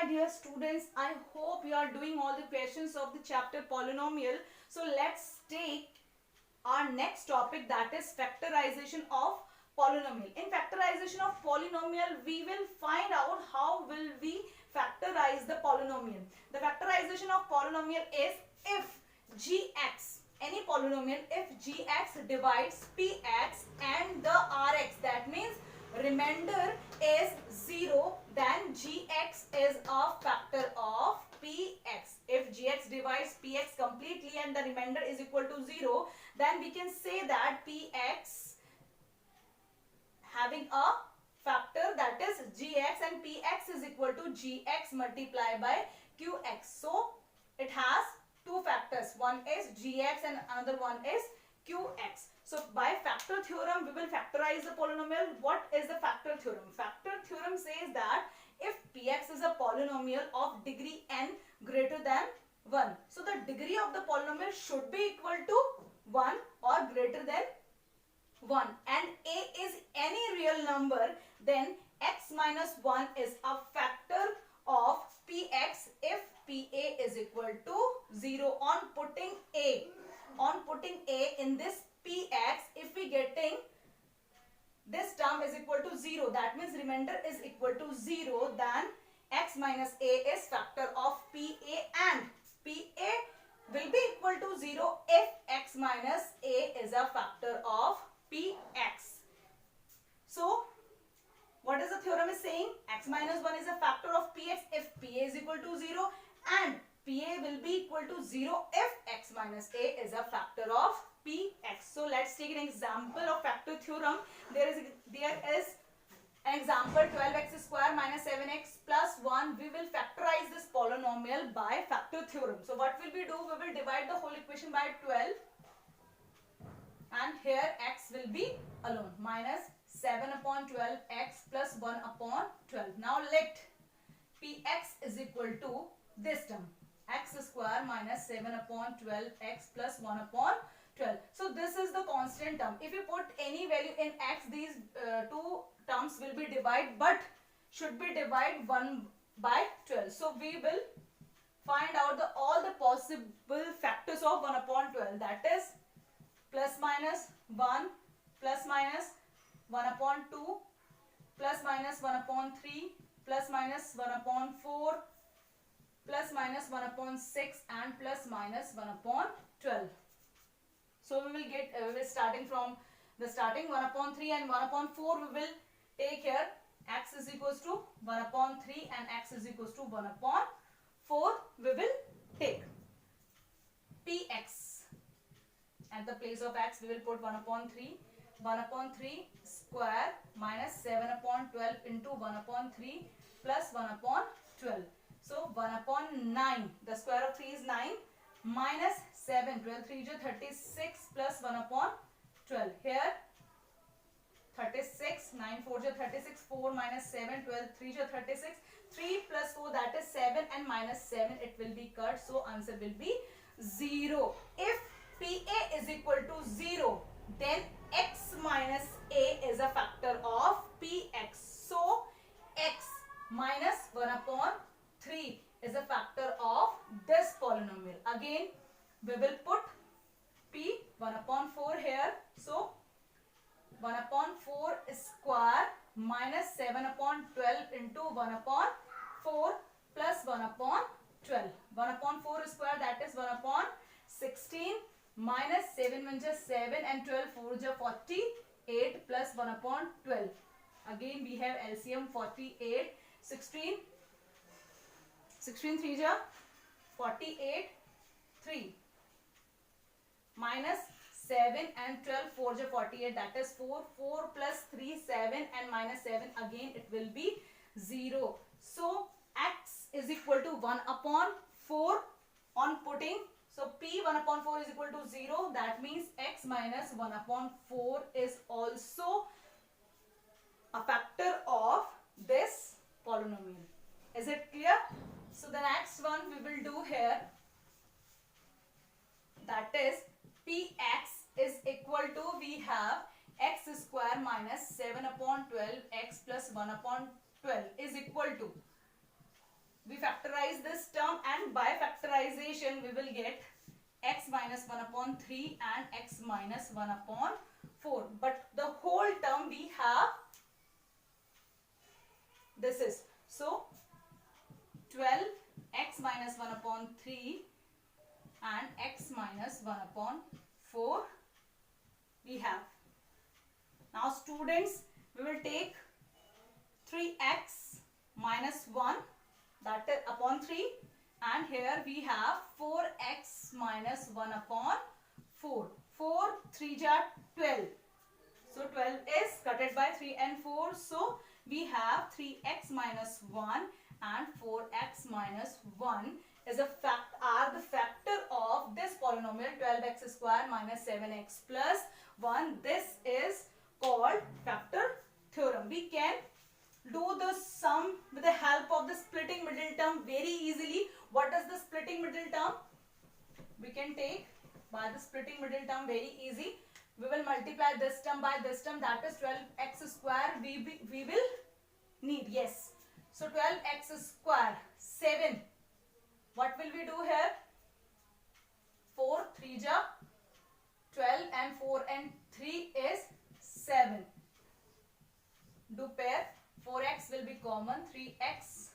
dear students, I hope you are doing all the questions of the chapter polynomial. So let's take our next topic, that is factorization of polynomial. In factorization of polynomial, we will find out how will we factorize the polynomial. The factorization of polynomial is if gx, any polynomial, if gx divides px and the rx, that means remainder is 0, then gx is a factor of px. If gx divides px completely and the remainder is equal to 0, then we can say that px having a factor, that is gx, and px is equal to gx multiplied by qx. So it has two factors, one is gx and another one is qx. So by factor theorem we will factorize the polynomial. What is the factor theorem? Factor theorem says that if px is a polynomial of degree n greater than 1, so the degree of the polynomial should be equal to 1 or greater than 1, and a is any real number, then x minus 1 is a factor of px if pa is equal to 0. On putting a in this px, if we getting this term is equal to 0, that means remainder is equal to 0, then x minus a is factor of pa, and pa will be equal to 0 if x minus a is a factor of px. So what is the theorem is saying? X minus 1 is a factor of px if pa is equal to 0, and pa will be equal to 0 if x minus a is a factor of px. So let's take an example of factor theorem. There is an example, 12x square minus 7x plus 1. We will factorize this polynomial by factor theorem. So what will we do? We will divide the whole equation by 12, and here x will be alone, minus 7 upon 12 x plus 1 upon 12. Now let px is equal to this term, x square minus 7 upon 12 x plus 1 upon 12. So this is the constant term. If you put any value in x, these two terms will be divided, but should be divided 1 by 12. So we will find out all the possible factors of 1 upon 12, that is plus minus 1, plus minus 1 upon 2, plus minus 1 upon 3, plus minus 1 upon 4, plus minus 1 upon 6, and plus minus 1 upon 12. So we will get starting from the starting 1 upon 3 and 1 upon 4, we will take here x is equals to 1 upon 3 and x is equals to 1 upon 4. We will take px. At the place of x, we will put 1 upon 3. 1 upon 3 square minus 7 upon 12 into 1 upon 3 plus 1 upon 12. So 1 upon 9. The square of 3 is 9 minus 7. 12 3 is 36 plus 1 upon 12. Here 36. 9 4 is 36. 4 minus 7. 12 3 is 36. 3 plus 4, that is 7, and minus 7 it will be cut. So answer will be 0. If pa is equal to 0, then x minus a is a factor of px. So x minus 1 upon 3 is a factor of this polynomial. Again we will put p 1 upon 4 here. So 1 upon 4 square minus 7 upon 12 into 1 upon 4 plus 1 upon 12. 1 upon 4 square, that is 1 upon 16 minus 7 1 is 7 and 12 4 is 48 plus 1 upon 12. Again we have LCM 48. 16 3 is 48. 3 minus 7 and 12 4 is 48, that is 4. 4 plus 3 7 and minus 7, again it will be 0. So x is equal to 1 upon 4 on putting. So p 1 upon 4 is equal to 0. That means x minus 1 upon 4 is also a factor of this polynomial. Is it clear? So the next one we will do here, that is px is equal to, we have x square minus 7 upon 12 x plus 1 upon 12 is equal to, we factorize this term, and by factorization we will get x minus 1 upon 3 and x minus 1 upon 4. But the whole term we have this is. So 12 x minus 1 upon 3 and x minus 1 upon 4 we have. Now students, we will take 3x minus 1, that is upon 3, and here we have 4x minus 1 upon 4. 4 3 ja 12. So 12 is cutted by 3 and 4. So we have 3x minus 1 and 4x minus 1 is the factor of this polynomial 12x square minus 7x plus 1. This is called factor theorem. We can do the sum with the help of the splitting middle term very easily. What is the splitting middle term? We can take by the splitting middle term very easy. We will multiply this term by this term, that is 12x square we will need. Yes. So 12x square 7. What will we do here? 4 3 ja 12 and 4 and 3 is 7. Do pair. 4x will be common. 3x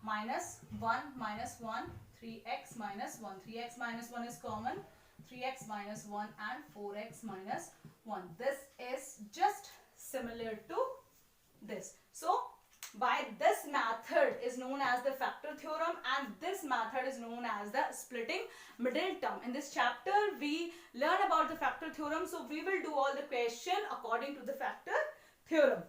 minus 1 minus 1. 3x minus 1. 3x minus 1 is common. 3x minus 1 and 4x minus 1. This is just similar to this. So by this method is known as the factor theorem, and this method is known as the splitting middle term. In this chapter we learn about the factor theorem, so we will do all the question according to the factor theorem.